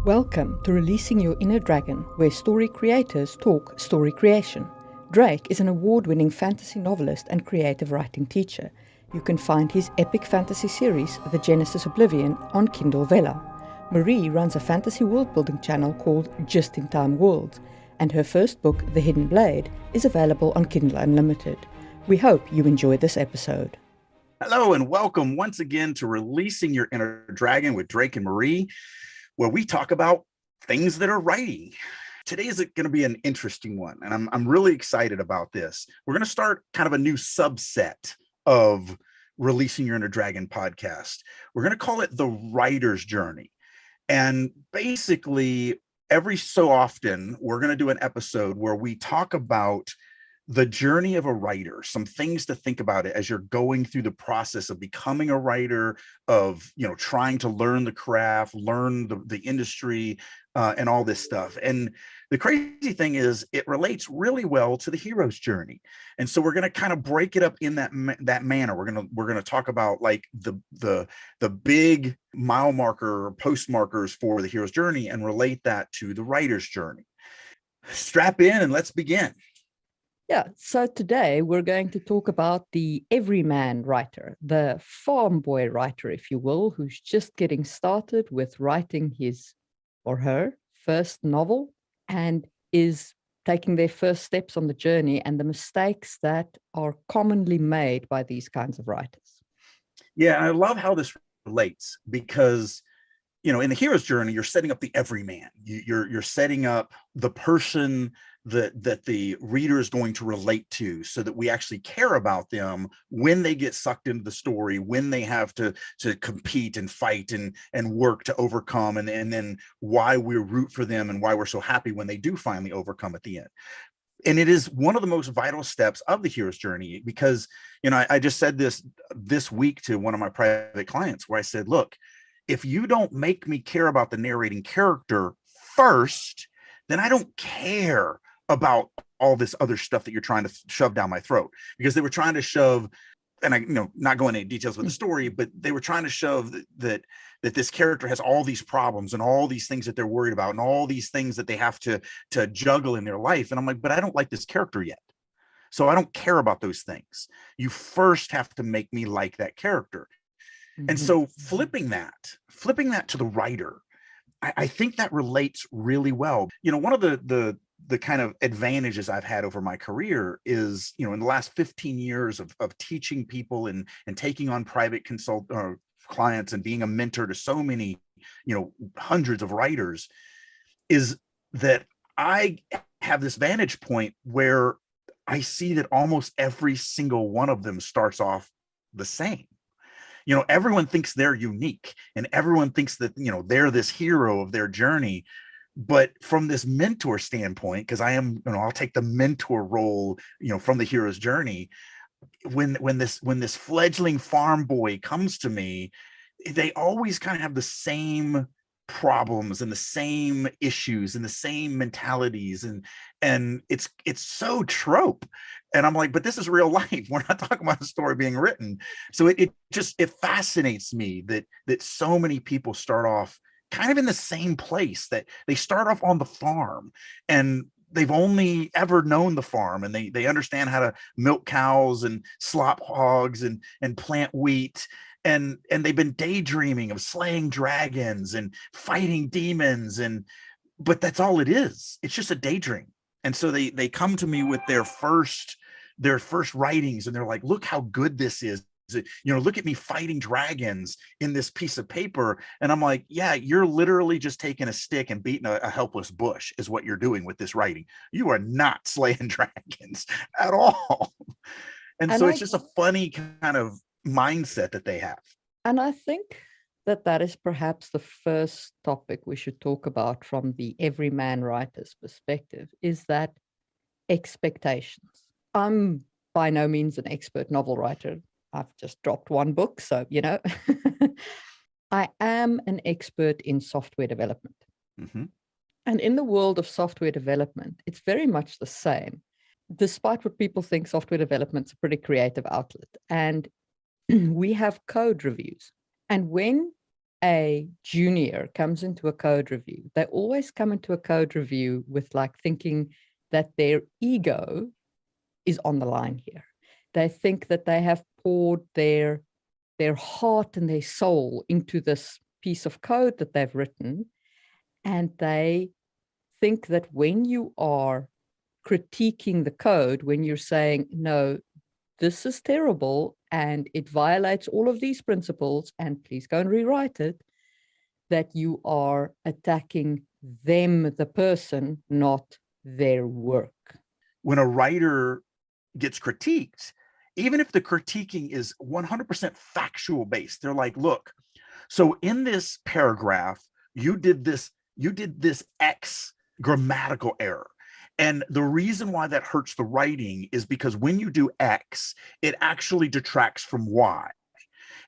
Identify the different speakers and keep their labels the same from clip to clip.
Speaker 1: Welcome to Releasing Your Inner Dragon, where story creators talk story creation. Drake is an award-winning fantasy novelist and creative writing teacher. You can find his epic fantasy series, The Genesis Oblivion, on Kindle Vella. Marie runs a fantasy world-building channel called Just in Time Worlds, and her first book, The Hidden Blade, is available on Kindle Unlimited. We hope you enjoy this episode.
Speaker 2: Hello and welcome once again to Releasing Your Inner Dragon with Drake and Marie, where we talk about things that are writing. Today is going to be an interesting one, and I'm really excited about this. We're going to start kind of a new subset of Releasing Your Inner Dragon podcast. We're going to call it the writer's journey. And basically, every so often, we're going to do an episode where we talk about the journey of a writer, some things to think about it as you're going through the process of becoming a writer, of trying to learn the craft, learn the industry, and all this stuff. And the crazy thing is, it relates really well to the hero's journey. And so we're going to kind of break it up in that manner. We're going to talk about like the big mile marker, post markers for the hero's journey, and relate that to the writer's journey. Strap in and let's begin.
Speaker 1: Yeah, so today we're going to talk about the Everyman writer, the Farmboy writer, if you will, who's just getting started with writing his or her first novel and is taking their first steps on the journey and the mistakes that are commonly made by these kinds of writers.
Speaker 2: Yeah, I love how this relates because in the hero's journey, you're setting up the everyman. You're setting up the person that the reader is going to relate to, so that we actually care about them when they get sucked into the story, when they have to compete and fight and work to overcome, and then why we root for them and why we're so happy when they do finally overcome at the end. And it is one of the most vital steps of the hero's journey because, I just said this week to one of my private clients where I said, look, if you don't make me care about the narrating character first, then I don't care about all this other stuff that you're trying to shove down my throat. Because they were trying to shove, and I not going into details with the story, but they were trying to shove that this character has all these problems and all these things that they're worried about and all these things that they have to juggle in their life. And I'm like, but I don't like this character yet. So I don't care about those things. You first have to make me like that character. And so flipping that to the writer, I think that relates really well. One of the kind of advantages I've had over my career is, in the last 15 years of teaching people and taking on private clients and being a mentor to so many, hundreds of writers, is that I have this vantage point where I see that almost every single one of them starts off the same. Everyone thinks they're unique and everyone thinks that, they're this hero of their journey. But from this mentor standpoint, because I am, I'll take the mentor role, from the hero's journey. When this fledgling farm boy comes to me, they always kind of have the same problems and the same issues and the same mentalities, and it's so trope. And I'm like, but this is real life. We're not talking about a story being written. So it fascinates me that so many people start off kind of in the same place, that they start off on the farm and they've only ever known the farm, and they understand how to milk cows and slop hogs and plant wheat. And they've been daydreaming of slaying dragons and fighting demons, but that's all it is. It's just a daydream. And so they come to me with their first writings, and they're like, look how good this is. Look at me fighting dragons in this piece of paper. And I'm like, yeah, you're literally just taking a stick and beating a helpless bush is what you're doing with this writing. You are not slaying dragons at all. And so it's just a funny kind of mindset that they have.
Speaker 1: And I think that is perhaps the first topic we should talk about from the everyman writer's perspective, is that expectations. I'm by no means an expert novel writer. I've just dropped one book, so I am an expert in software development. And in the world of software development, it's very much the same. Despite what people think, software development's a pretty creative outlet. And we have code reviews. And when a junior comes into a code review, they always come into a code review with like thinking that their ego is on the line here. They think that they have poured their heart and their soul into this piece of code that they've written. And they think that when you are critiquing the code, when you're saying, no, this is terrible and it violates all of these principles and please go and rewrite it, that you are attacking them, the person, not their work.
Speaker 2: When a writer gets critiqued, even if the critiquing is 100% factual based, they're like, look, so in this paragraph, you did this X grammatical error. And the reason why that hurts the writing is because when you do X, it actually detracts from Y.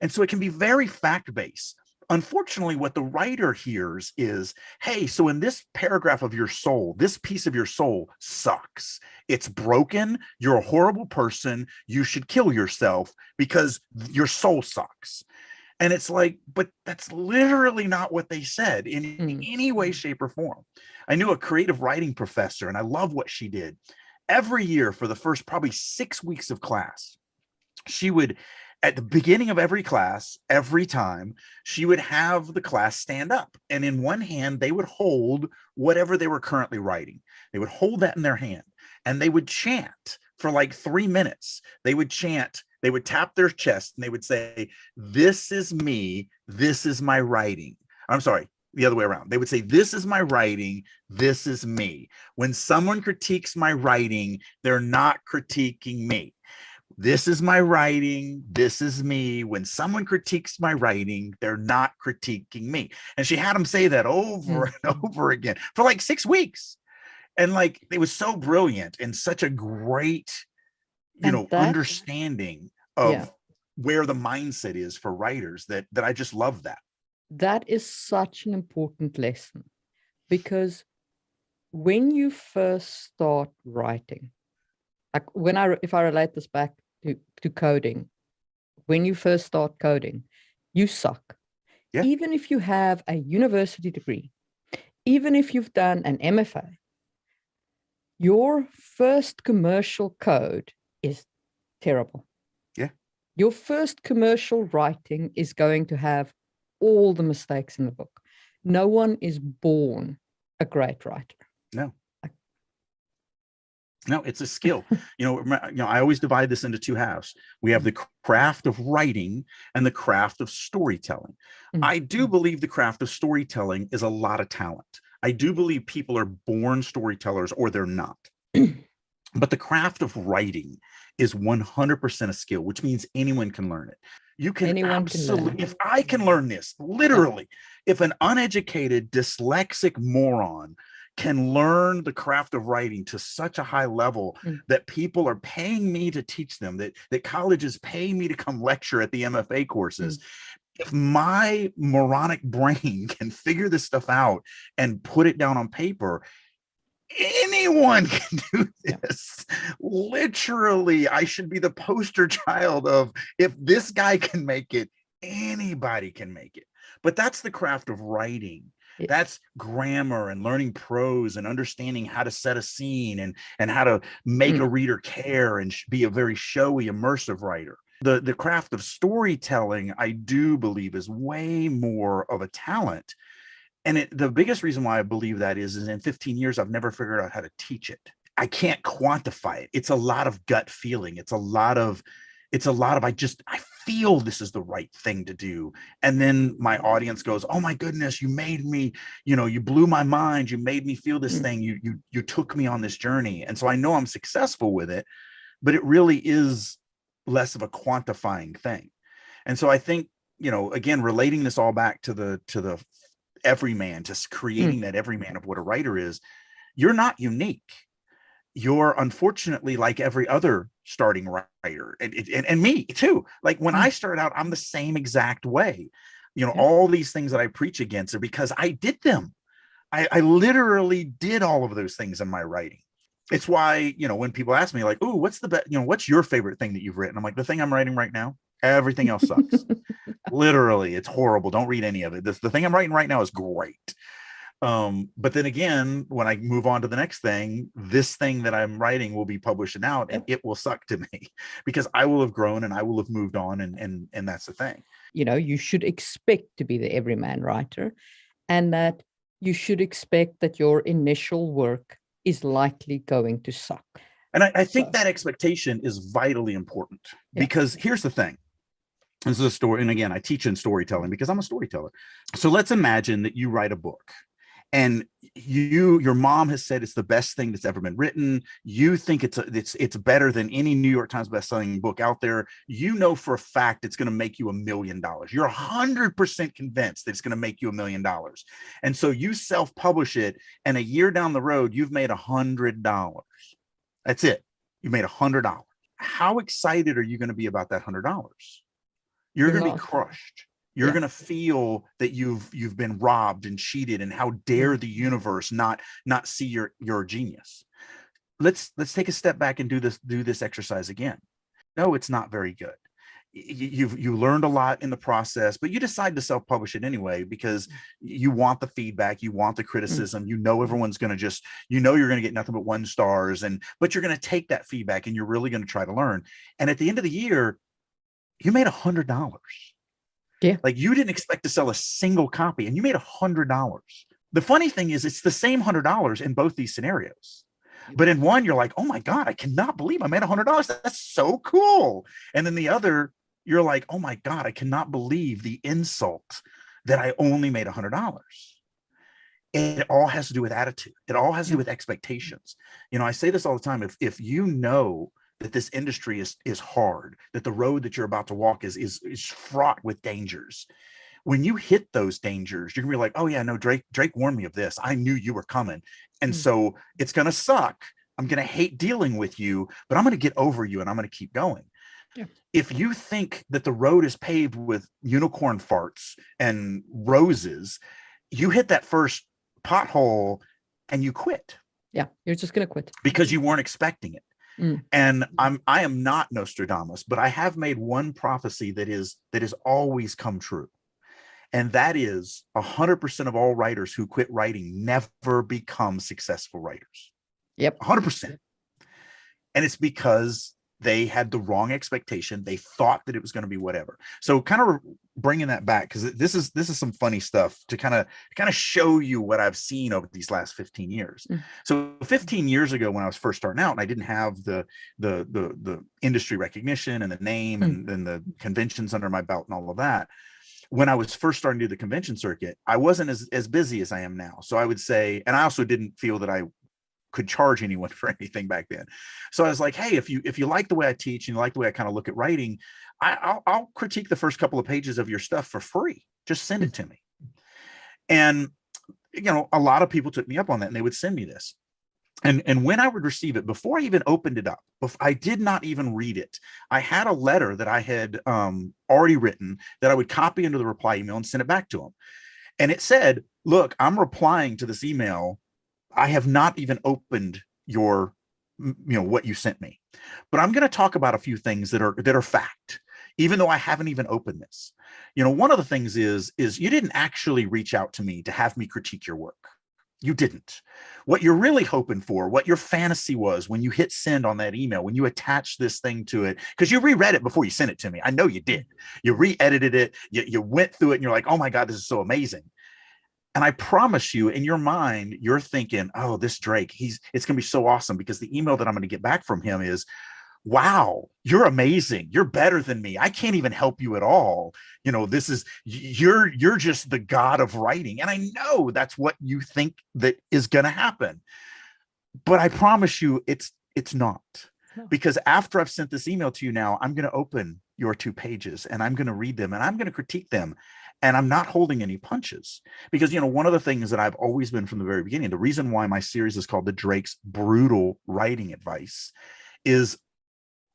Speaker 2: And so it can be very fact-based. Unfortunately, what the writer hears is, hey, so in this paragraph of your soul, this piece of your soul sucks. It's broken. You're a horrible person. You should kill yourself because your soul sucks. And it's like, but that's literally not what they said in any way, shape, or form. I knew a creative writing professor, and I love what she did. Every year for the first probably 6 weeks of class, she would, at the beginning of every class, every time, she would have the class stand up. And in one hand, they would hold whatever they were currently writing. They would hold that in their hand, and they would chant for like 3 minutes. They would chant. They would tap their chest and they would say, this is me, this is my writing. I'm sorry, the other way around. They would say, this is my writing, this is me. When someone critiques my writing, they're not critiquing me. This is my writing, this is me. When someone critiques my writing, they're not critiquing me. And she had them say that over and over again for like 6 weeks. And like, it was so brilliant and such a great, understanding of where the mindset is for writers that I just love that.
Speaker 1: That is such an important lesson, because when you first start writing, like if I relate this back to coding, when you first start coding, you suck. Yeah. Even if you have a university degree, even if you've done an MFA, your first commercial code is terrible.
Speaker 2: Yeah.
Speaker 1: Your first commercial writing is going to have all the mistakes in the book. No one is born a great writer.
Speaker 2: No, it's a skill. I always divide this into 2 halves. We have the craft of writing and the craft of storytelling. I do believe the craft of storytelling is a lot of talent. I do believe people are born storytellers or they're not. But the craft of writing is 100% a skill, which means anyone can learn it. You can absolutely, if I can learn this, literally, if an uneducated, dyslexic moron can learn the craft of writing to such a high level that people are paying me to teach them, that colleges pay me to come lecture at the MFA courses. If my moronic brain can figure this stuff out and put it down on paper, anyone can do this. Literally, I should be the poster child of, if this guy can make it, anybody can make it. But that's the craft of writing. That's grammar and learning prose and understanding how to set a scene and how to make a reader care and be a very showy, immersive writer. The craft of storytelling, I do believe, is way more of a talent. And the biggest reason why I believe that is in 15 years, I've never figured out how to teach it. I can't quantify it. It's a lot of gut feeling. It's a lot of, I feel this is the right thing to do. And then my audience goes, oh my goodness, you made me, you blew my mind. You made me feel this thing. You took me on this journey. And so I know I'm successful with it, but it really is less of a quantifying thing. And so I think, again, relating this all back to the everyman, just creating that everyman of what a writer is, you're not unique. You're unfortunately like every other starting writer, and me too. Like when I started out, I'm the same exact way. All these things that I preach against are because I did them. I literally did all of those things in my writing. It's why, when people ask me like, "Oh, what's the best? What's your favorite thing that you've written?" I'm like, the thing I'm writing right now. Everything else sucks. Literally, it's horrible. Don't read any of it. The thing I'm writing right now is great. But then again, when I move on to the next thing, this thing that I'm writing will be published and out, and it will suck to me because I will have grown and I will have moved on, and that's the thing.
Speaker 1: You know, you should expect to be the everyman writer, and that you should expect that your initial work is likely going to suck.
Speaker 2: And I think that expectation is vitally important because here's the thing. This is a story. And again, I teach in storytelling because I'm a storyteller. So let's imagine that you write a book and your mom has said it's the best thing that's ever been written. You think it's better than any New York Times bestselling book out there. You know for a fact it's going to make you $1 million. You're 100% convinced that it's going to make you $1 million. And so you self-publish it, and a year down the road, you've made $100. That's it. You made $100. How excited are you going to be about that $100? You're going to be crushed. You're going to feel that you've been robbed and cheated, and how dare the universe not see your genius. Let's take a step back and do this exercise again. No, it's not very good. You learned a lot in the process, but you decide to self-publish it anyway because you want the feedback, you want the criticism, you know everyone's going to you're going to get nothing but 1 stars, but you're going to take that feedback and you're really going to try to learn. And at the end of the year, you made $100.
Speaker 1: Yeah.
Speaker 2: Like, you didn't expect to sell a single copy and you made $100. The funny thing is it's the same $100 in both these scenarios. But in one, you're like, oh my God, I cannot believe I made $100. That's so cool. And then the other, you're like, oh my God, I cannot believe the insult that I only made $100. It all has to do with attitude. It all has to do with expectations. You know, I say this all the time. If you know that this industry is hard, that the road that you're about to walk is fraught with dangers, when you hit those dangers, you're gonna be like, oh yeah, no, Drake warned me of this. I knew you were coming. And so it's gonna suck. I'm gonna hate dealing with you, but I'm gonna get over you and I'm gonna keep going. Yeah. If you think that the road is paved with unicorn farts and roses, you hit that first pothole and you quit.
Speaker 1: Yeah, you're just gonna quit
Speaker 2: because you weren't expecting it. And I am not Nostradamus, but I have made one prophecy that has always come true. And that is 100% of all writers who quit writing never become successful writers.
Speaker 1: Yep.
Speaker 2: 100%. And it's because they had the wrong expectation. They thought that it was going to be whatever. So kind of bringing that back, because this is some funny stuff to kind of show you what I've seen over these last 15 years. So 15 years ago, when I was first starting out and I didn't have the industry recognition and the name and the conventions under my belt and all of that, when I was first starting to do the convention circuit, I wasn't as busy as I am now. So I would say, and I also didn't feel that I could charge anyone for anything back then. So I was like, hey, if you like the way I teach and you like the way I kind of look at writing, I'll critique the first couple of pages of your stuff for free. Just send it to me. And, you know, a lot of people took me up on that and they would send me this. And when I would receive it, before I even opened it up, I did not even read it. I had a letter that I had already written that I would copy into the reply email and send it back to them. And it said, look, I'm replying to this email. I have not even opened your, what you sent me, but I'm going to talk about a few things that are fact, even though I haven't even opened this. You know, one of the things is you didn't actually reach out to me to have me critique your work. You didn't. What you're really hoping for, what your fantasy was when you hit send on that email, when you attach this thing to it, because you reread it before you sent it to me. I know you did. You re-edited it. You went through it and you're like, oh my God, this is so amazing. And I promise you, in your mind, you're thinking, oh, this Drake, it's going to be so awesome, because the email that I'm going to get back from him is, wow, you're amazing. You're better than me. I can't even help you at all. You know, you're just the god of writing. And I know that's what you think that is going to happen. But I promise you, it's not. Because after I've sent this email to you now, I'm going to open your 2 pages and I'm going to read them and I'm going to critique them. And I'm not holding any punches, because, you know, one of the things that I've always been from the very beginning, the reason why my series is called The Drake's Brutal Writing Advice, is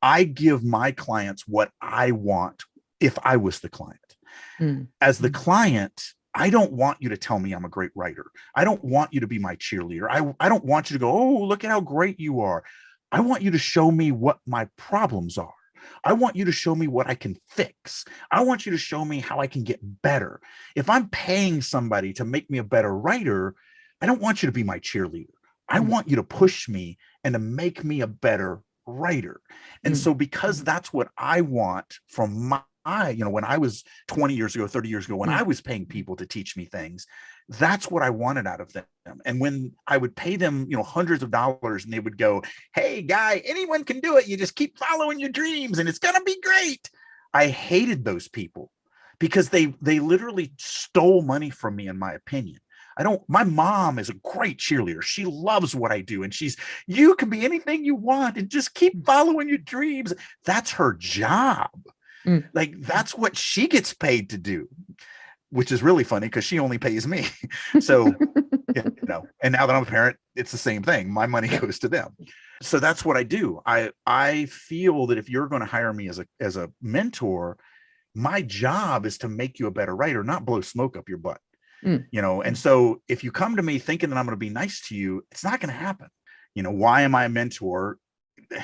Speaker 2: I give my clients what I want if I was the client. As the client, I don't want you to tell me I'm a great writer. I don't want you to be my cheerleader. I don't want you to go, oh, look at how great you are. I want you to show me what my problems are. I want you to show me what I can fix. I want you to show me how I can get better. If I'm paying somebody to make me a better writer, I don't want you to be my cheerleader. I want you to push me and to make me a better writer. And so because that's what I want from my, when I was 20 years ago, 30 years ago, when I was paying people to teach me things, that's what I wanted out of them. And when I would pay them, hundreds of dollars, and they would go, hey guy, anyone can do it. You just keep following your dreams and it's going to be great. I hated those people because they literally stole money from me, in my opinion. My mom is a great cheerleader. She loves what I do. And you can be anything you want and just keep following your dreams. That's her job. Like, that's what she gets paid to do, which is really funny because she only pays me. So, and now that I'm a parent, it's the same thing. My money goes to them. So that's what I do. I feel that if you're going to hire me as a mentor, my job is to make you a better writer, not blow smoke up your butt. And so if you come to me thinking that I'm going to be nice to you, it's not going to happen. Why am I a mentor?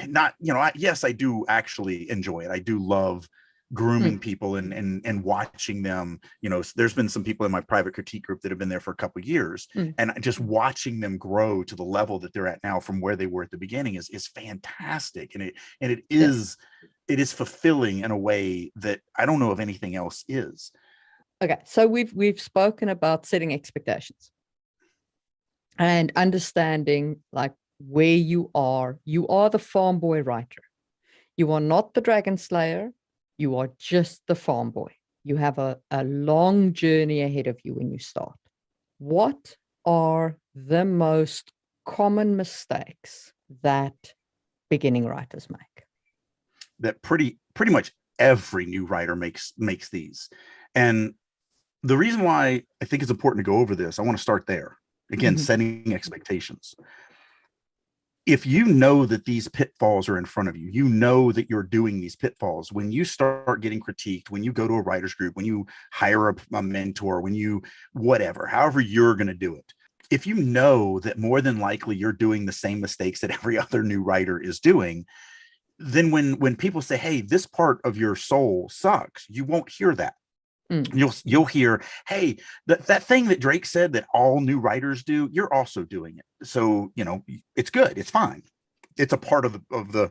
Speaker 2: Not, yes, I do actually enjoy it. I do love grooming people and watching them. There's been some people in my private critique group that have been there for a couple of years, and just watching them grow to the level that they're at now from where they were at the beginning is fantastic. And it is fulfilling in a way that I don't know if anything else is.
Speaker 1: Okay, so we've spoken about setting expectations and understanding like where you are. You are the Farmboy Writer. You are not the Dragon Slayer. You are just the farm boy. You have a long journey ahead of you when you start. What are the most common mistakes that beginning writers make?
Speaker 2: That pretty much every new writer makes these. And the reason why I think it's important to go over this, I want to start there. Again, setting expectations. If you know that these pitfalls are in front of you, you know that you're doing these pitfalls. When you start getting critiqued, when you go to a writer's group, when you hire a mentor, when you however you're going to do it, if you know that more than likely you're doing the same mistakes that every other new writer is doing, then when people say, hey, this part of your soul sucks, you won't hear that. You'll hear, hey, that thing that Drake said that all new writers do, you're also doing it. So, it's good. It's fine. It's a part of the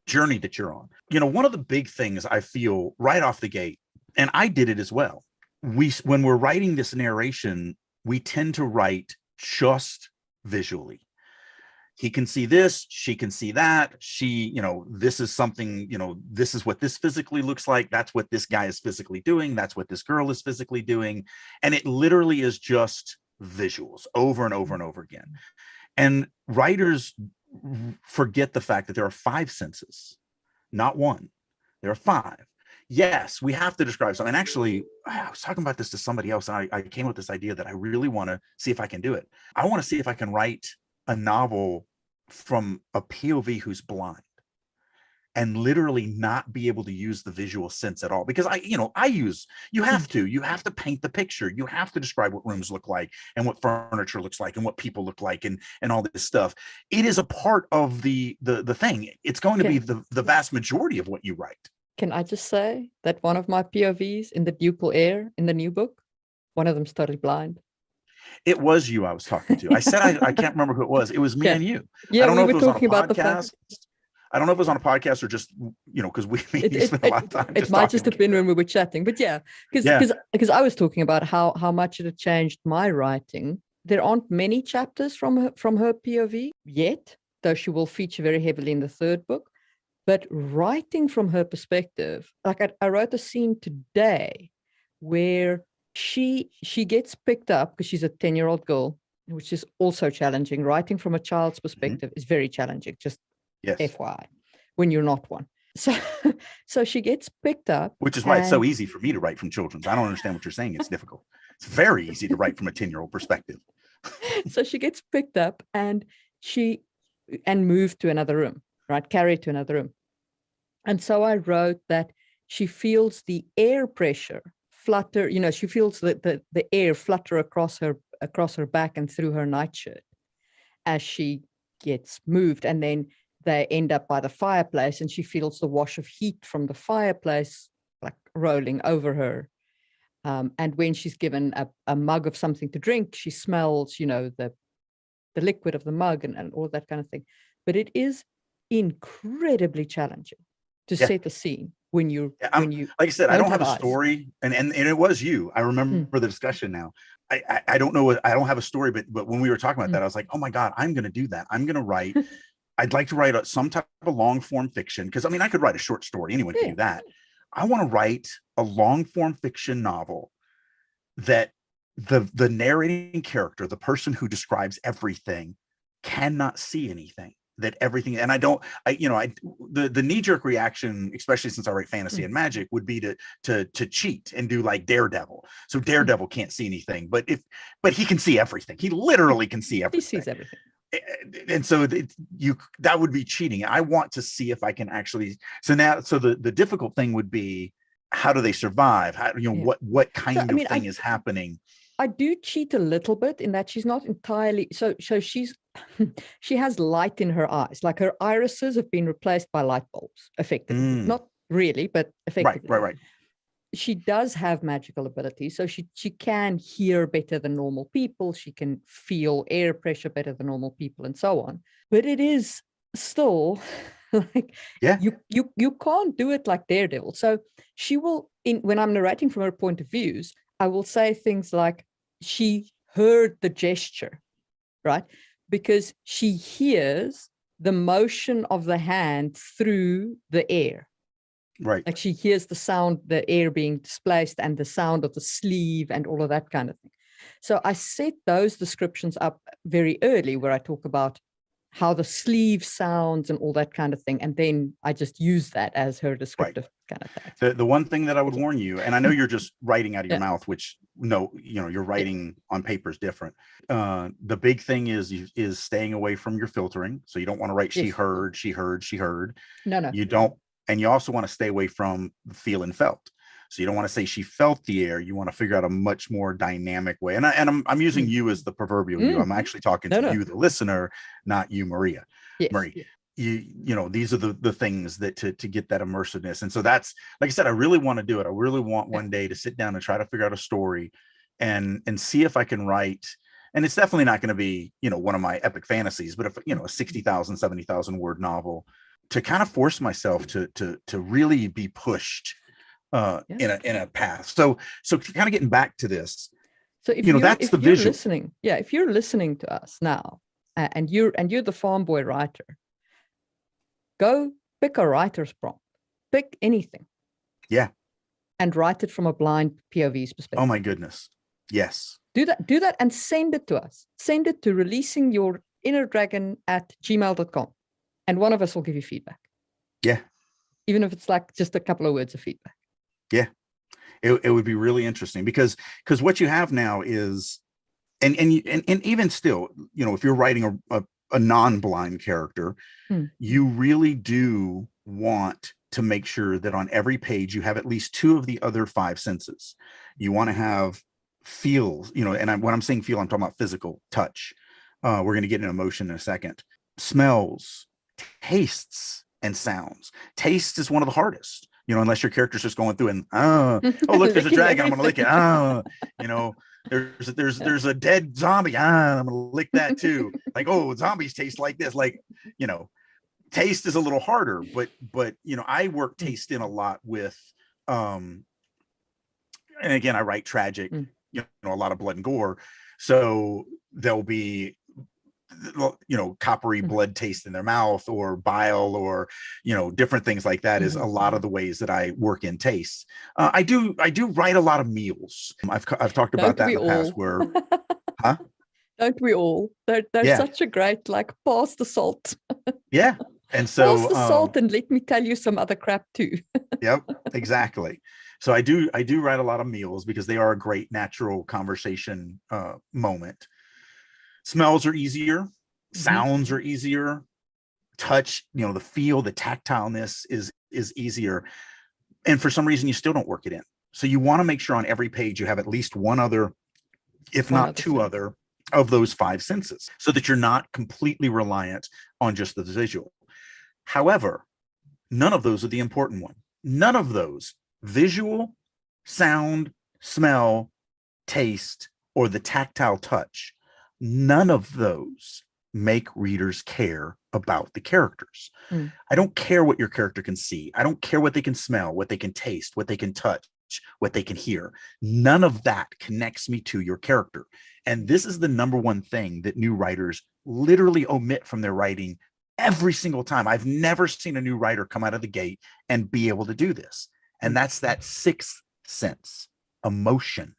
Speaker 2: journey that you're on. One of the big things I feel right off the gate, and I did it as well. When we're writing this narration, we tend to write just visually. He can see this, she can see that. This is something, this is what this physically looks like. That's what this guy is physically doing. That's what this girl is physically doing. And it literally is just visuals over and over and over again. And writers forget the fact that there are 5 senses, not 1. There are 5. Yes, we have to describe something. And actually, I was talking about this to somebody else. And I came with this idea that I really want to see if I can do it. I want to see if I can write a novel from a POV who's blind and literally not be able to use the visual sense at all. Because you have to paint the picture. You have to describe what rooms look like and what furniture looks like and what people look like and all this stuff. It is a part of the thing. It's going to be the vast majority of what you write.
Speaker 1: Can I just say that one of my POVs in the Ducal Air in the new book, one of them's totally blind.
Speaker 2: It was you I was talking to. I said I can't remember who it was. It was me and you.
Speaker 1: Yeah,
Speaker 2: I don't
Speaker 1: we
Speaker 2: know
Speaker 1: were
Speaker 2: if it was
Speaker 1: talking
Speaker 2: on a
Speaker 1: about
Speaker 2: podcast. I don't know if it was on a podcast or just, because we spent a lot of time.
Speaker 1: It might just have been when we were chatting, but because I was talking about how much it had changed my writing. There aren't many chapters from her POV yet, though she will feature very heavily in the 3rd book. But writing from her perspective, like I wrote a scene today where she gets picked up because she's a 10-year-old girl, which is also challenging. Writing from a child's perspective is very challenging, just FYI, when you're not one. So she gets picked up.
Speaker 2: Which is why it's so easy for me to write from children's. I don't understand what you're saying. It's difficult. It's very easy to write from a 10-year-old perspective.
Speaker 1: So she gets picked up and moved to another room, right? Carried to another room. And so I wrote that she feels the air pressure flutter, she feels the air flutter across her back and through her nightshirt as she gets moved. And then they end up by the fireplace and she feels the wash of heat from the fireplace like rolling over her. And when she's given a mug of something to drink, she smells, the liquid of the mug and all that kind of thing. But it is incredibly challenging to set the scene when you
Speaker 2: like I said, I don't have a story, and it was you. I remember the discussion now. I don't know. I don't have a story, but when we were talking about that, I was like, oh my God, I'm going to do that. I'm going to write. I'd like to write some type of long form fiction, because I mean, I could write a short story. Anyone can do that. I want to write a long form fiction novel that the narrating character, the person who describes everything, cannot see anything. That everything, and the knee-jerk reaction, especially since I write fantasy and magic, would be to cheat and do like Daredevil. So Daredevil can't see anything, but he can see everything. He literally can see everything.
Speaker 1: He sees everything.
Speaker 2: And so that would be cheating. I want to see if I can actually. So the difficult thing would be, how do they survive? How, what kind of thing is happening?
Speaker 1: I do cheat a little bit in that she's not entirely so she has light in her eyes, like her irises have been replaced by light bulbs, effectively. Not really, but effectively.
Speaker 2: Right.
Speaker 1: She does have magical abilities, so she can hear better than normal people. She can feel air pressure better than normal people, and so on. But it is still like you can't do it like Daredevil. So she will, when I'm narrating from her point of views, I will say things like she heard the gesture, right? Because she hears the motion of the hand through the air.
Speaker 2: Right.
Speaker 1: Like she hears the sound, the air being displaced, and the sound of the sleeve and all of that kind of thing. So I set those descriptions up very early, where I talk about how the sleeve sounds and all that kind of thing. And then I just use that as her descriptive kind of thing.
Speaker 2: The one thing that I would warn you, and I know you're just writing out of your mouth, which you're writing on paper is different. The big thing is staying away from your filtering. So you don't want to write she heard.
Speaker 1: No.
Speaker 2: You don't. And you also want to stay away from feel and felt. So you don't want to say she felt the air. You want to figure out a much more dynamic way. And I'm using you as the proverbial you. I'm actually talking to you, the listener, not you, Maria.
Speaker 1: Yes.
Speaker 2: Marie, these are the things that to get that immersiveness. And so that's, like I said, I really want to do it. I really want one day to sit down and try to figure out a story and see if I can write. And it's definitely not going to be, one of my epic fantasies, but if, a 60,000, 70,000 word novel, to kind of force myself to really be pushed in a path. So kind of getting back to this.
Speaker 1: So if
Speaker 2: that's the visual.
Speaker 1: If you're listening to us now, and you're the Farmboy Writer, go pick a writer's prompt. Pick anything.
Speaker 2: Yeah.
Speaker 1: And write it from a blind POV's perspective.
Speaker 2: Oh my goodness. Yes.
Speaker 1: Do that and send it to us. Send it to releasingyourinnerdragon@gmail.com. And one of us will give you feedback.
Speaker 2: Yeah.
Speaker 1: Even if it's like just a couple of words of feedback.
Speaker 2: Yeah. It would be really interesting because what you have now is, and even still, if you're writing a non-blind character, you really do want to make sure that on every page you have at least two of the other five senses. You want to have feels, and when I'm saying feel, I'm talking about physical touch. We're going to get into emotion in a second. Smells, tastes, and sounds. Taste is one of the hardest, unless your character's just going through and oh look, there's a dragon, I'm gonna lick it. There's a dead zombie, I'm gonna lick that too. Like, oh, zombies taste like this. Like, taste is a little harder, but I work taste in a lot with and again, I write tragic, a lot of blood and gore, so there'll be coppery blood taste in their mouth, or bile, or different things like that. Is a lot of the ways that I work in taste. I do write a lot of meals. I've talked about that in the past where
Speaker 1: don't we all? They're such a great, like, pass the salt.
Speaker 2: Yeah. And so
Speaker 1: pass the salt and let me tell you some other crap too.
Speaker 2: Yep, exactly. So I do write a lot of meals because they are a great natural conversation moment. Smells are easier, sounds are easier, touch, the feel, the tactileness is easier. And for some reason, you still don't work it in. So you want to make sure on every page you have at least one other, if not two other, of those five senses, so that you're not completely reliant on just the visual. However, none of those are the important one. None of those, visual, sound, smell, taste, or the tactile touch, none of those make readers care about the characters. I don't care what your character can see. I don't care what they can smell, what they can taste, what they can touch, what they can hear. None of that connects me to your character. And this is the number one thing that new writers literally omit from their writing every single time. I've never seen a new writer come out of the gate and be able to do this. And that's that sixth sense, emotion.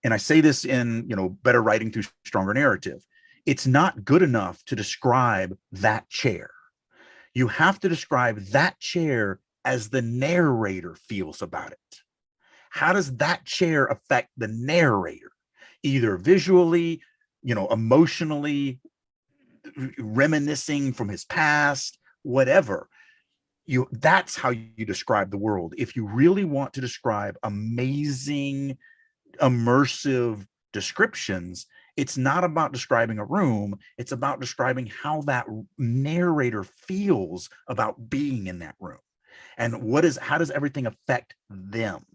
Speaker 2: And I say this in, Better Writing Through Stronger Narrative. It's not good enough to describe that chair. You have to describe that chair as the narrator feels about it. How does that chair affect the narrator? Either visually, emotionally, reminiscing from his past, whatever. That's how you describe the world. If you really want to describe amazing, immersive descriptions, it's not about describing a room. It's about describing how that narrator feels about being in that room. And how does everything affect them?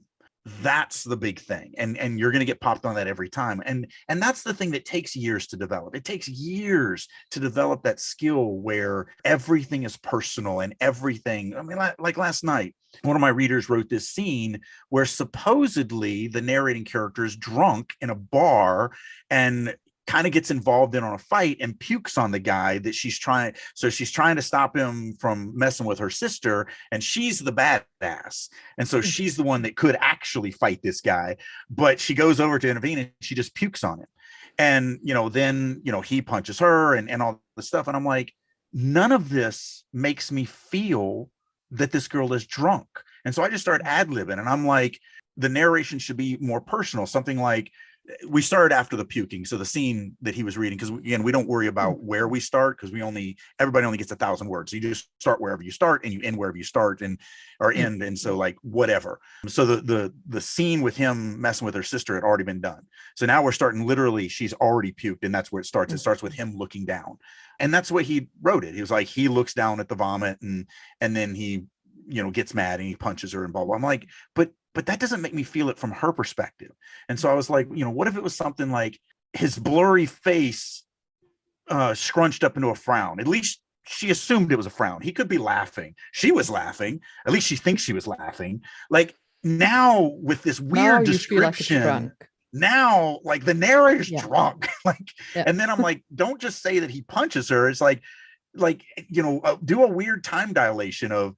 Speaker 2: That's the big thing. And you're going to get popped on that every time. And that's the thing that takes years to develop. It takes years to develop that skill where everything is personal and everything. I mean, like last night, one of my readers wrote this scene where supposedly the narrating character is drunk in a bar and kind of gets involved in on a fight and pukes on the guy that she's trying to stop him from messing with her sister, and she's the badass, and so she's the one that could actually fight this guy, but she goes over to intervene and she just pukes on him. And then he punches her and all the stuff, and I'm like, none of this makes me feel that this girl is drunk. And so I just started ad-libbing, and I'm like, the narration should be more personal, something like, we started after the puking. So the scene that he was reading, because again, we don't worry about where we start, because everybody only gets 1,000 words. So you just start wherever you start and you end wherever you start or end. And so like, whatever. So the scene with him messing with her sister had already been done. So now we're starting literally, she's already puked, and that's where it starts. It starts with him looking down. And that's the way he wrote it. He was like, he looks down at the vomit and then he, gets mad and he punches her and blah, blah. I'm like, but that doesn't make me feel it from her perspective. And so I was like, what if it was something like his blurry face scrunched up into a frown? At least she assumed it was a frown. He could be laughing. She was laughing. At least she thinks she was laughing. Like, now with this weird description, now like the narrator's drunk. And then I'm like, don't just say that he punches her. It's like, do a weird time dilation of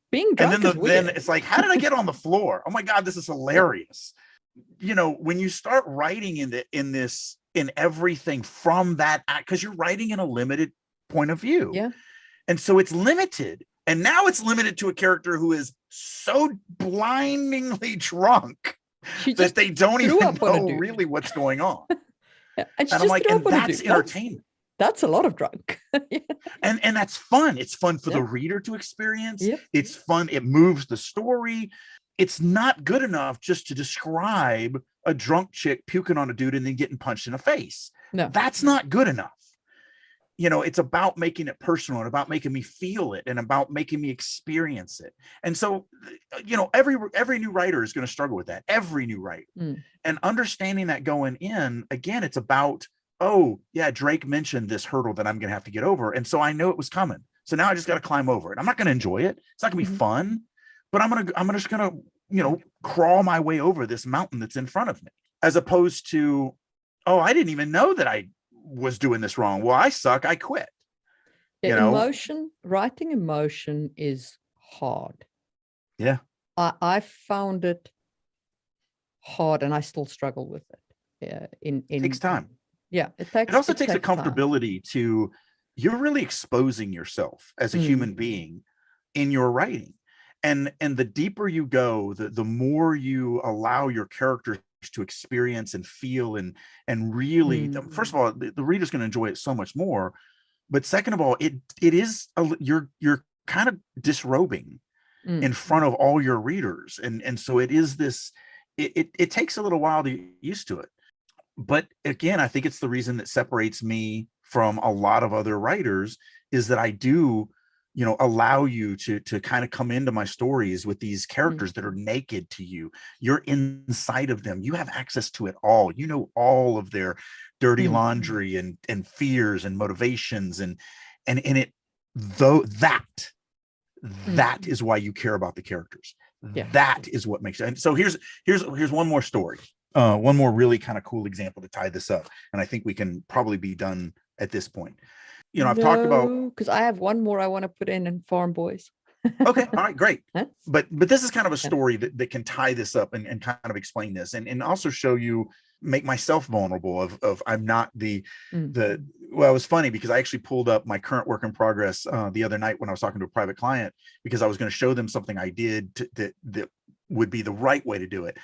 Speaker 1: being drunk.
Speaker 2: And then it's like, how did I get on the floor? Oh my God, this is hilarious. When you start writing in everything from that, because you're writing in a limited point of view.
Speaker 1: Yeah.
Speaker 2: And so it's limited. And now it's limited to a character who is so blindingly drunk that they don't even know really what's going on.
Speaker 1: And
Speaker 2: I'm like, and that's entertainment.
Speaker 1: That's a lot of drunk.
Speaker 2: and that's fun. It's fun for the reader to experience.
Speaker 1: Yep.
Speaker 2: It's fun. It moves the story. It's not good enough just to describe a drunk chick puking on a dude and then getting punched in the face.
Speaker 1: No,
Speaker 2: that's not good enough. It's about making it personal and about making me feel it and about making me experience it. And so, every new writer is going to struggle with that. Every new writer. And understanding that going in, again, it's about, oh yeah, Drake mentioned this hurdle that I'm going to have to get over. And so I know it was coming. So now I just got to climb over it. I'm not going to enjoy it. It's not going to be fun, but I'm just going to, crawl my way over this mountain that's in front of me, as opposed to, oh, I didn't even know that I was doing this wrong. Well, I suck. I quit.
Speaker 1: Writing emotion is hard.
Speaker 2: Yeah.
Speaker 1: I found it hard, and I still struggle with it. It takes time. Yeah, it
Speaker 2: also takes a comfortability to, you're really exposing yourself as a human being in your writing. And the deeper you go, the more you allow your characters to experience and feel and really, first of all, the reader's going to enjoy it so much more. But second of all, it is you're kind of disrobing in front of all your readers. And so it is this, it takes a little while to get used to it. But again, I think it's the reason that separates me from a lot of other writers, is that I do allow you to kind of come into my stories with these characters that are naked to you. You're inside of them. You have access to it all. You know all of their dirty laundry and fears and motivations and it, though that is why you care about the characters. That is what makes it. And so here's one more story. One more really kind of cool example to tie this up. And I think we can probably be done at this point. I've talked about,
Speaker 1: because I have one more I want to put in Farm Boys.
Speaker 2: Okay, all right, great. But this is kind of a story that can tie this up and kind of explain this and also show you, make myself vulnerable of I'm not the well, it was funny because I actually pulled up my current work in progress the other night when I was talking to a private client, because I was going to show them something I did that would be the right way to do it.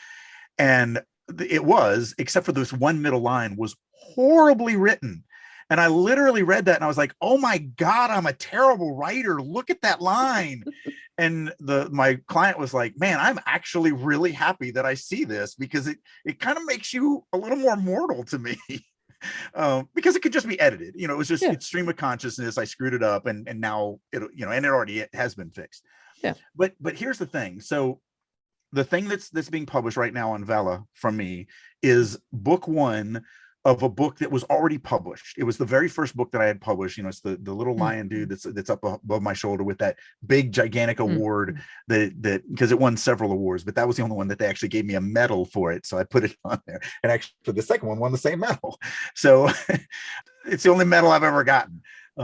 Speaker 2: And it was, except for this one middle line, was horribly written. And I literally read that and I was like, oh my God, I'm a terrible writer. Look at that line. And my client was like, man, I'm actually really happy that I see this, because it kind of makes you a little more mortal to me. Because it could just be edited. It was just it's stream of consciousness. I screwed it up and now it already has been fixed.
Speaker 1: Yeah.
Speaker 2: But here's the thing. So the thing that's being published right now on Vela from me is book 1 of a book that was already published. It was the very first book that I had published. It's the little lion dude that's up above my shoulder with that big gigantic award that because it won several awards, but that was the only one that they actually gave me a medal for it. So I put it on there, and actually the second one won the same medal. So it's the only medal I've ever gotten.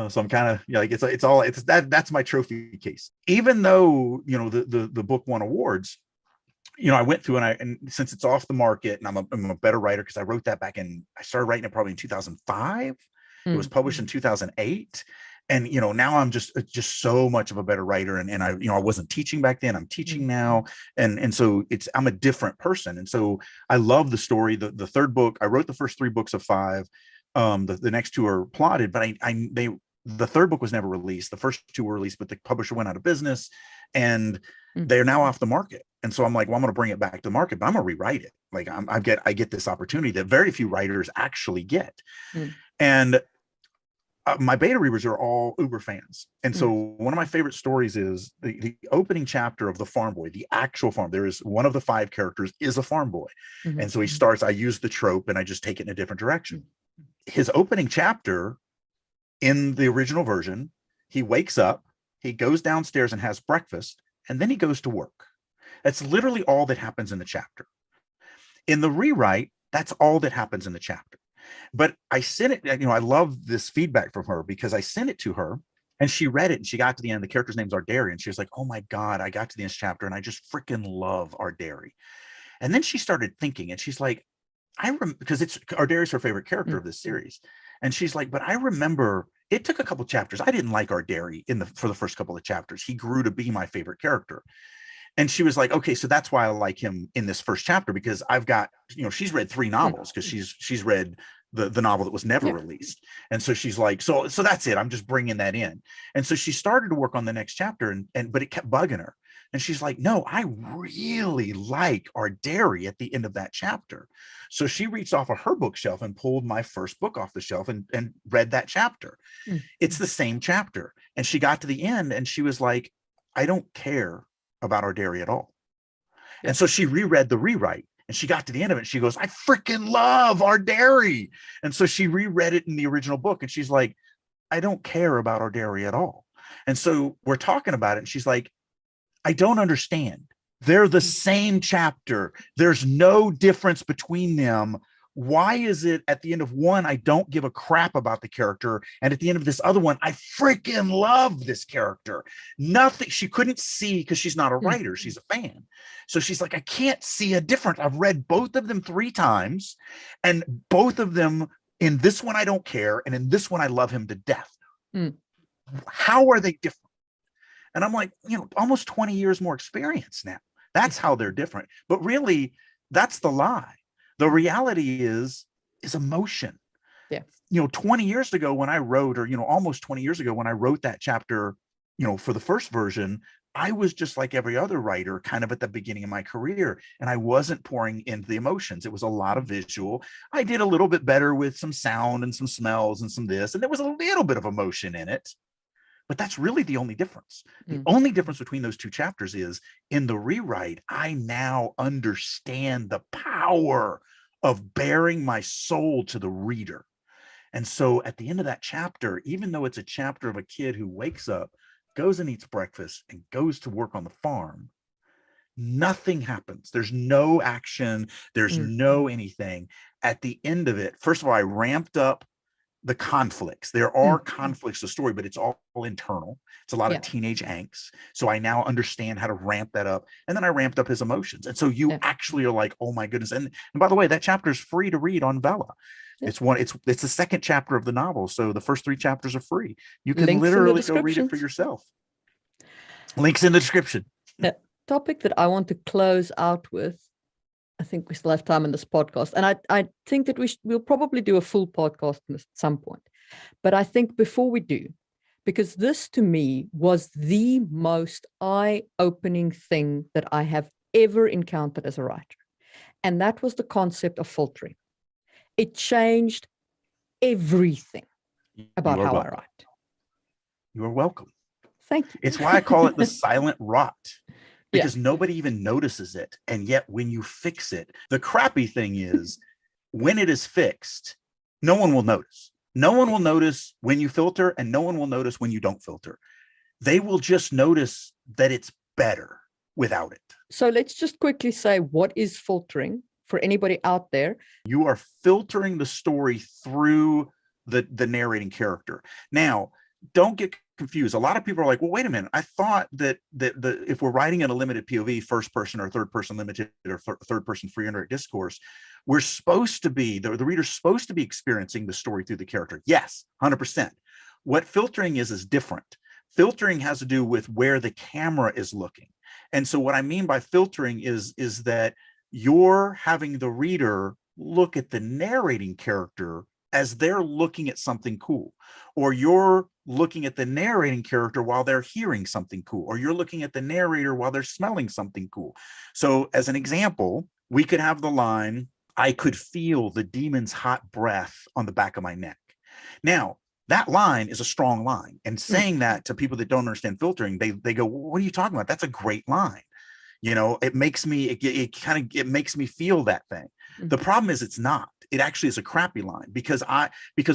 Speaker 2: So I'm kind of like, that's my trophy case. Even though, the book won awards, I went through and since it's off the market, and I'm a better writer because I wrote that I started writing it probably in 2005. It was published in 2008. And, now I'm just so much of a better writer. And I wasn't teaching back then, I'm teaching now. And so I'm a different person. And so I love the story. The third book, I wrote the first 3 books of 5. The next 2 are plotted, but the third book was never released. The first 2 were released, but the publisher went out of business and they're now off the market. And so I'm like, well, I'm going to bring it back to the market, but I'm going to rewrite it. Like I get this opportunity that very few writers actually get. And my beta readers are all Uber fans. And so one of my favorite stories is the opening chapter of the farm boy, the actual farm. There is one of the 5 characters is a farm boy. And so he starts, I use the trope and I just take it in a different direction. His opening chapter in the original version, he wakes up, he goes downstairs and has breakfast, and then he goes to work. That's literally all that happens in the chapter. In the rewrite, that's all that happens in the chapter. But I sent it, I love this feedback from her because I sent it to her and she read it and she got to the end. The character's name's Ardari, and she was like, oh my God, I got to the end chapter and I just freaking love Ardari. And then she started thinking and she's like, because Ardari's her favorite character of this series. And she's like, but I remember it took a couple chapters. I didn't like Ardari for the first couple of chapters. He grew to be my favorite character. And she was like, okay, so that's why I like him in this first chapter, because I've got, she's read 3 novels because she's read the novel that was never released. And so she's like, so that's it. I'm just bringing that in. And so she started to work on the next chapter but it kept bugging her. And she's like, no, I really like Ardari at the end of that chapter. So she reached off of her bookshelf and pulled my first book off the shelf and read that chapter. It's the same chapter. And she got to the end and she was like, I don't care about Ardari at all. And so she reread the rewrite and she got to the end of it. And she goes, I freaking love Ardari. And so she reread it in the original book. And she's like, I don't care about Ardari at all. And so we're talking about it. And she's like, I don't understand. They're the same chapter. There's no difference between them. Why is it at the end of one, I don't give a crap about the character, and at the end of this other one, I freaking love this character? Nothing. She couldn't see because she's not a writer. She's a fan. So she's like, I can't see a difference. I've read both of them 3 times, and both of them, in this one, I don't care. And in this one, I love him to death. How are they different? And I'm like, almost 20 years more experience now. That's how they're different. But really, that's the lie. The reality is emotion.
Speaker 1: Yeah.
Speaker 2: 20 years ago when I wrote, or, almost 20 years ago when I wrote that chapter, for the first version, I was just like every other writer kind of at the beginning of my career, and I wasn't pouring into the emotions. It was a lot of visual. I did a little bit better with some sound and some smells and some this, and there was a little bit of emotion in it. But that's really the only difference. The
Speaker 1: Mm.
Speaker 2: only difference between those two chapters is in the rewrite, I now understand the power of bearing my soul to the reader. And so at the end of that chapter, even though it's a chapter of a kid who wakes up, goes and eats breakfast, and goes to work on the farm, nothing happens. There's no action. There's no anything. At the end of it, first of all, I ramped up the conflicts. There are conflicts of story, but it's all internal. It's a lot of teenage angst. So I now understand how to ramp that up. And then I ramped up his emotions. And so you actually are like, oh my goodness. And by the way, that chapter is free to read on Vella. It's the second chapter of the novel. So the first 3 chapters are free. You can
Speaker 1: Links
Speaker 2: literally go read it for yourself. Links in the description.
Speaker 1: The topic that I want to close out with, I think we still have time in this podcast, and I think that we'll probably do a full podcast at some point. But I think before we do, because this to me was the most eye-opening thing that I have ever encountered as a writer, and that was the concept of filtering. It changed everything about how I write.
Speaker 2: You are welcome.
Speaker 1: Thank you.
Speaker 2: It's why I call it the silent rot. Because nobody even notices it. And yet when you fix it, the crappy thing is when it is fixed, no one will notice. No one will notice when you filter, and no one will notice when you don't filter. They will just notice that it's better without it.
Speaker 1: So let's just quickly say, what is filtering for anybody out there?
Speaker 2: You are filtering the story through the narrating character. Now, don't get confused. A lot of people are like, well, wait a minute. I thought that if we're writing in a limited POV, first person or third person limited or third person free indirect discourse, we're supposed to be, the reader's supposed to be experiencing the story through the character. Yes, 100%. What filtering is different. Filtering has to do with where the camera is looking. And so what I mean by filtering is that you're having the reader look at the narrating character as they're looking at something cool, or you're looking at the narrating character while they're hearing something cool, or you're looking at the narrator while they're smelling something cool. So as an example, we could have the line, I could feel the demon's hot breath on the back of my neck. Now, that line is a strong line, and saying that to people that don't understand filtering, they go, well, what are you talking about? That's a great line. You know, it makes me, it makes me feel that thing. The problem is it's not. It actually is a crappy line because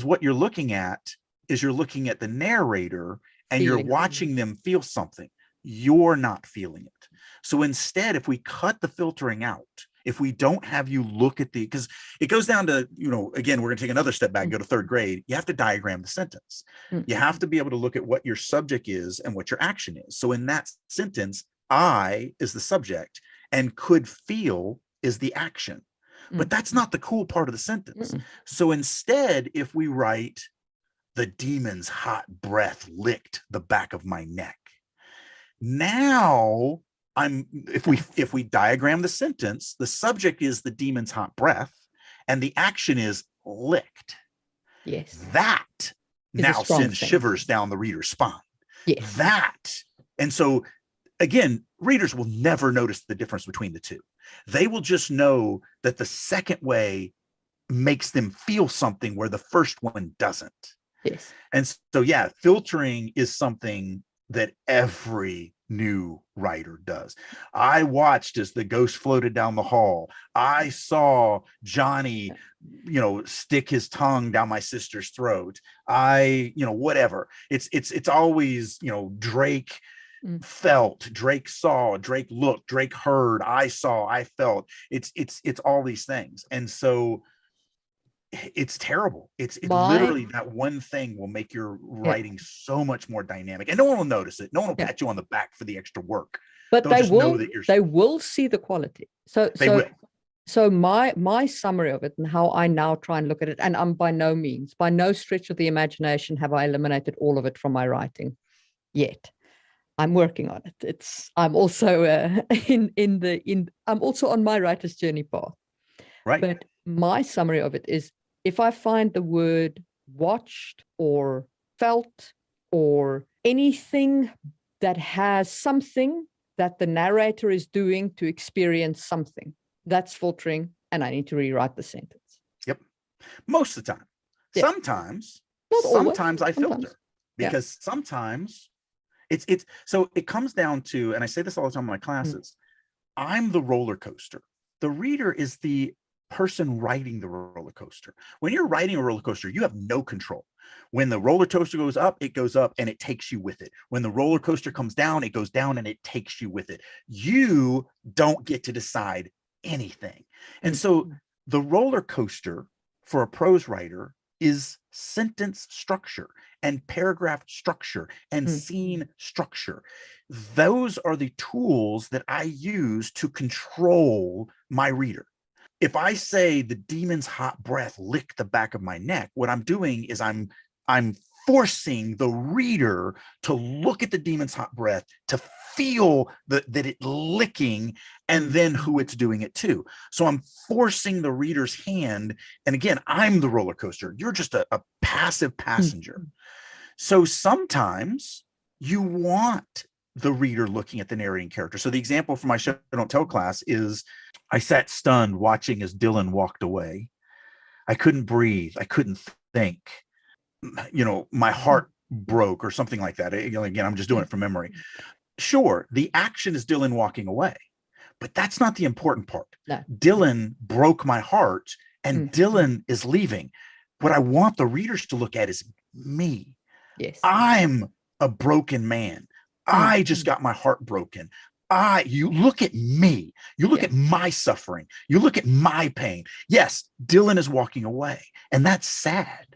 Speaker 2: what you're looking at is you're looking at the narrator and you're watching them feel something. You're not feeling it. So instead, if we cut the filtering out, if we don't have you look at because it goes down to, you know, again, we're going to take another step back and go to 3rd grade. You have to diagram the sentence. You have to be able to look at what your subject is and what your action is. So in that sentence, I is the subject and could feel is the action. But that's not the cool part of the sentence. So instead, if we write, the demon's hot breath licked the back of my neck. Now, if we diagram the sentence, the subject is the demon's hot breath, and the action is licked.
Speaker 1: Yes.
Speaker 2: That now sends shivers down the reader's spine.
Speaker 1: Yes.
Speaker 2: That. And so, again, readers will never notice the difference between the two. They will just know that the second way makes them feel something where the first one doesn't.
Speaker 1: Yes.
Speaker 2: And so, yeah, filtering is something that every new writer does. I watched as the ghost floated down the hall. I saw Johnny, you know, stick his tongue down my sister's throat. Whatever. It's always, you know, Drake felt, Drake saw, Drake looked, Drake heard, I saw, I felt. It's all these things. And so it's terrible. It's literally that one thing will make your writing so much more dynamic, and no one will notice it. No one will pat you on the back for the extra work,
Speaker 1: but they will see the quality. So my summary of it and how I now try and look at it, and I'm by no stretch of the imagination have I eliminated all of it from my writing yet. I'm working on it. I'm also I'm also on my writer's journey path.
Speaker 2: Right.
Speaker 1: But my summary of it is, if I find the word watched or felt or anything that has something that the narrator is doing to experience something, that's filtering, and I need to rewrite the sentence.
Speaker 2: Yep. Most of the time.
Speaker 1: Yeah.
Speaker 2: Sometimes I filter. because sometimes it's so it comes down to, and I say this all the time in my classes, I'm the roller coaster. The reader is the person riding the roller coaster. When you're riding a roller coaster, you have no control. When the roller coaster goes up and it takes you with it. When the roller coaster comes down, it goes down and it takes you with it. You don't get to decide anything. And so the roller coaster for a prose writer is sentence structure and paragraph structure and scene structure. Those are the tools that I use to control my reader. If I say the demon's hot breath licked the back of my neck, what I'm doing is I'm forcing the reader to look at the demon's hot breath, to feel that it licking, and then who it's doing it to. So I'm forcing the reader's hand. And again, I'm the roller coaster. You're just a passive passenger. So sometimes you want the reader looking at the narrating character. So the example for my Show Don't Tell class is I sat stunned watching as Dylan walked away. I couldn't breathe. I couldn't think. My heart broke or something like that. Again, I'm just doing it from memory. Sure, the action is Dylan walking away, but that's not the important part. No. Dylan broke my heart and Dylan is leaving. What I want the readers to look at is me.
Speaker 1: Yes.
Speaker 2: I'm a broken man. I just got my heart broken. You look at me. You look at my suffering. You look at my pain. Yes, Dylan is walking away, and that's sad.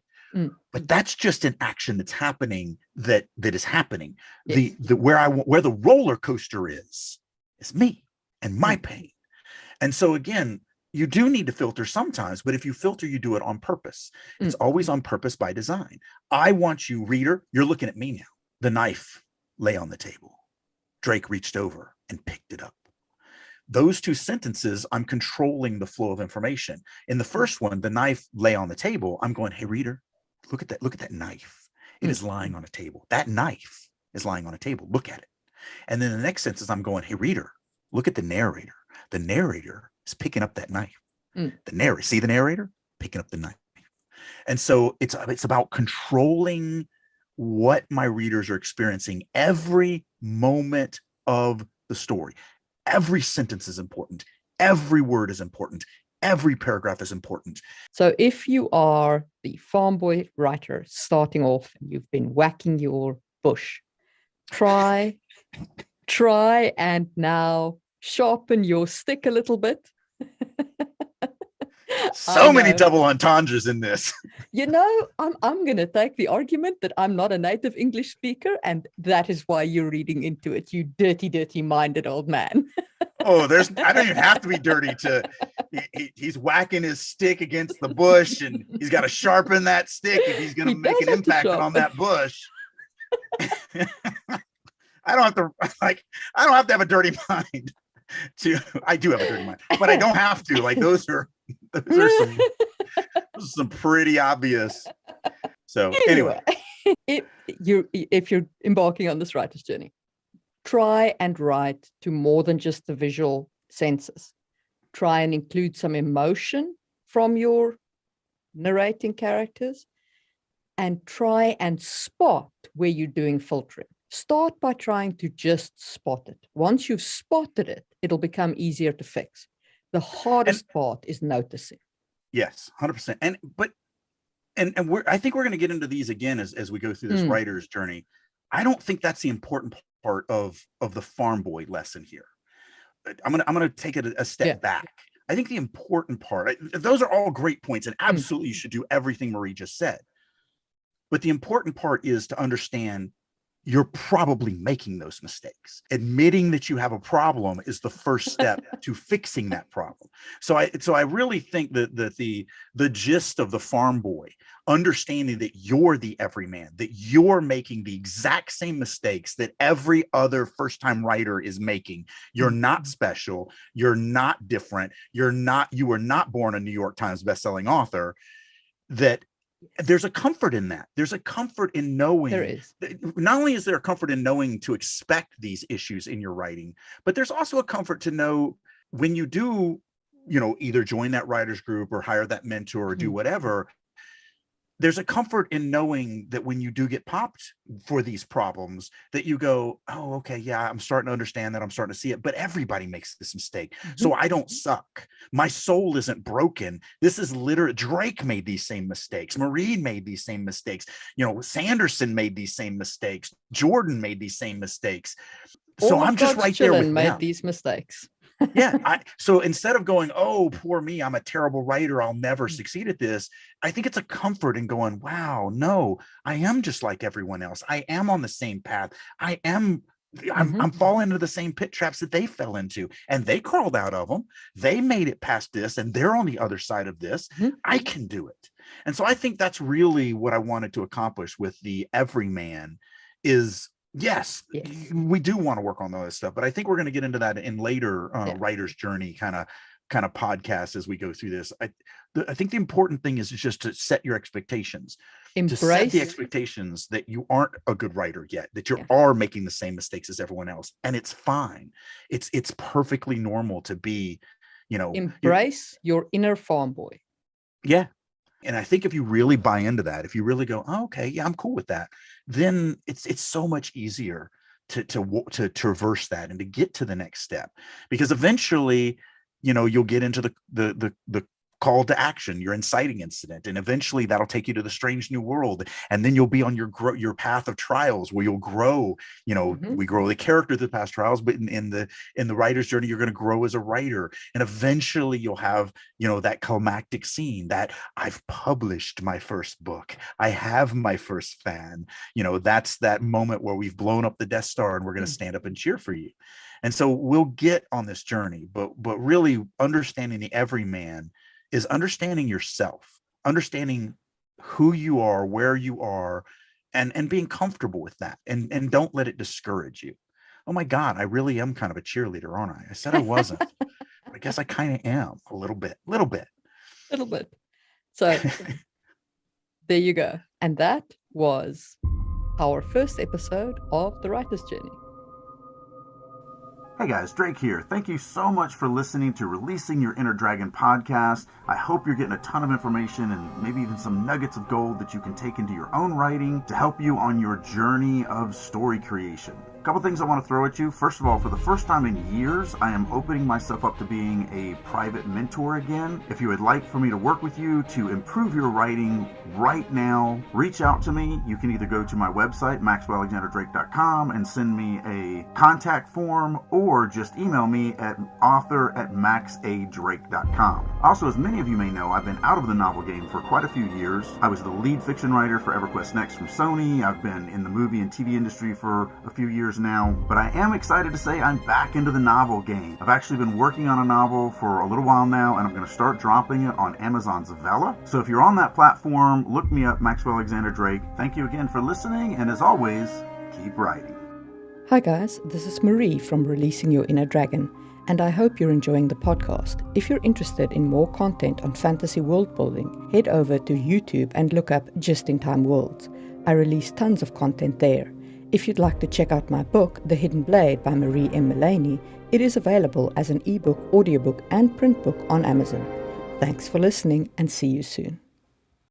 Speaker 2: But that's just an action that's happening that is happening. Yes. Where the roller coaster is me and my pain. And so again, you do need to filter sometimes, but if you filter, you do it on purpose. It's always on purpose by design. I want you, reader, you're looking at me now. The knife lay on the table. Drake reached over and picked it up. Those two sentences, I'm controlling the flow of information. In the first one, the knife lay on the table. I'm going, hey, reader, look at that knife. It is lying on a table. That knife is lying on a table. Look at it. And then the next sentence, I'm going, hey, reader, look at the narrator. The narrator is picking up that knife. See the narrator picking up the knife. And so it's about controlling what my readers are experiencing every moment of the story. Every sentence is important. Every word is important. Every paragraph is important.
Speaker 1: So if you are the Farmboy writer starting off and you've been whacking your bush, try and now sharpen your stick a little bit.
Speaker 2: So many double entendres in this.
Speaker 1: I'm going to take the argument that I'm not a native English speaker, and that is why you're reading into it, you dirty minded old man.
Speaker 2: I don't even have to be dirty he's whacking his stick against the bush, and he's got to sharpen that stick if he's going to make an impact on that bush. I don't have to have a dirty mind. I do have a dirty mind, but I don't have to. Like those are some pretty obvious. So anyway,
Speaker 1: if you're embarking on this writer's journey, try and write to more than just the visual senses. Try and include some emotion from your narrating characters, and try and spot where you're doing filtering. Start by trying to just spot it. Once you've spotted it, it'll become easier to fix. The hardest part is noticing.
Speaker 2: Yes, 100%. I think we're going to get into these again as we go through this writer's journey. I don't think that's the important part of the farm boy lesson here. I'm gonna take it a step back. I think the important part, those are all great points, and absolutely you should do everything Marie just said. But the important part is to understand you're probably making those mistakes. Admitting that you have a problem is the first step to fixing that problem. So I really think that the gist of the farm boy, understanding that you're the everyman, that you're making the exact same mistakes that every other first-time writer is making. You're not special. You're not different. You were not born a New York Times bestselling author. That there's a comfort in that. There's a comfort in knowing.
Speaker 1: There is.
Speaker 2: Not only is there a comfort in knowing to expect these issues in your writing, but there's also a comfort to know when you do, either join that writer's group or hire that mentor or do whatever, there's a comfort in knowing that when you do get popped for these problems, that you go, oh, okay, yeah, I'm starting to understand that. I'm starting to see it, but everybody makes this mistake. So I don't suck. My soul isn't broken. This is literally, Drake made these same mistakes. Marie made these same mistakes. Sanderson made these same mistakes. Jordan made these same mistakes. So I'm just right there with them.
Speaker 1: Made these mistakes.
Speaker 2: Yeah. So instead of going, oh, poor me, I'm a terrible writer, I'll never succeed at this, I think it's a comfort in going, wow, no, I am just like everyone else. I am on the same path. I'm falling into the same pit traps that they fell into, and they crawled out of them. They made it past this, and they're on the other side of this. I can do it. And so I think that's really what I wanted to accomplish with the Everyman is, yes, we do want to work on all this stuff, but I think we're going to get into that in later writer's journey kind of podcasts as we go through this. I think the important thing is just to set your expectations. To set the expectations that you aren't a good writer yet, that you are making the same mistakes as everyone else, and it's fine. It's perfectly normal to be,
Speaker 1: embrace your inner farm boy.
Speaker 2: Yeah. And I think if you really buy into that, if you really go, oh, okay, yeah, I'm cool with that, then it's so much easier to traverse that and to get to the next step, because eventually, you'll get into the call to action, your inciting incident, and eventually that'll take you to the strange new world, and then you'll be on your path of trials where you'll grow. We grow the character through the past trials, but in the writer's journey, you're going to grow as a writer, and eventually you'll have that climactic scene that I've published my first book, I have my first fan. That's that moment where we've blown up the Death Star and we're going to stand up and cheer for you. And so we'll get on this journey, but really understanding the Everyman is understanding yourself, understanding who you are, where you are, and being comfortable with that, and don't let it discourage you. Oh my God, I really am kind of a cheerleader, aren't I? I said I wasn't. But I guess I kind of am a little bit.
Speaker 1: So there you go. And that was our first episode of The Writer's Journey.
Speaker 3: Hey guys, Drake here. Thank you so much for listening to Releasing Your Inner Dragon podcast. I hope you're getting a ton of information and maybe even some nuggets of gold that you can take into your own writing to help you on your journey of story creation. A couple things I want to throw at you. First of all, for the first time in years, I am opening myself up to being a private mentor again. If you would like for me to work with you to improve your writing right now, reach out to me. You can either go to my website, maxwellalexanderdrake.com, and send me a contact form, or just email me at author@maxadrake.com. Also, as many of you may know, I've been out of the novel game for quite a few years. I was the lead fiction writer for EverQuest Next from Sony. I've been in the movie and TV industry for a few years now, but I am excited to say I'm back into the novel game. I've actually been working on a novel for a little while now, and I'm going to start dropping it on Amazon's Vella. So if you're on that platform, look me up, Maxwell Alexander Drake. Thank you again for listening, and as always, keep writing.
Speaker 1: Hi guys, this is Marie from Releasing Your Inner Dragon, and I hope you're enjoying the podcast. If you're interested in more content on fantasy world building, head over to YouTube and look up Just in Time Worlds. I release tons of content there. If you'd like to check out my book, The Hidden Blade by Marie M. Mullaney, it is available as an ebook, audiobook, and print book on Amazon. Thanks for listening, and see you soon.